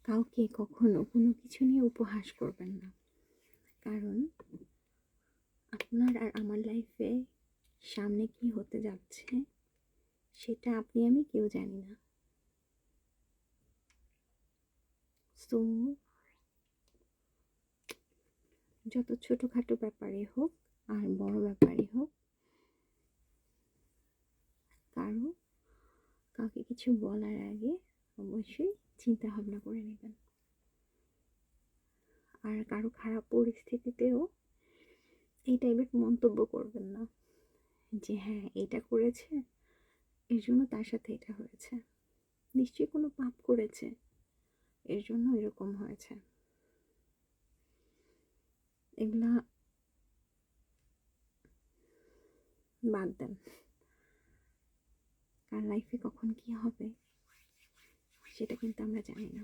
কাউকে কখনো কোনো কিছু নিয়ে উপহাস করবেন না, কারণ আপনার আর আমার লাইফে সামনে কি হতে যাচ্ছে সেটা আপনি আমি কেউ জানি না। সো যত ছোটোখাটো ব্যাপারে হোক আর বড় ব্যাপারে হোক, কাউকে কিছু বলার আগে অবশ্যই চিন্তা ভাবনা করে নেবেন। আর কারো খারাপ পরিস্থিতিতেও এই টাইপের মন্তব্য করবেন না যে হ্যাঁ এটা করেছে এর জন্য তার সাথে এটা হয়েছে, নিশ্চয়ই কোনো পাপ করেছে এর জন্য এরকম হয়েছে। এগুলা বাদ দেন, কার লাইফে কখন কি হবে সেটা কিন্তু আমরা জানি না।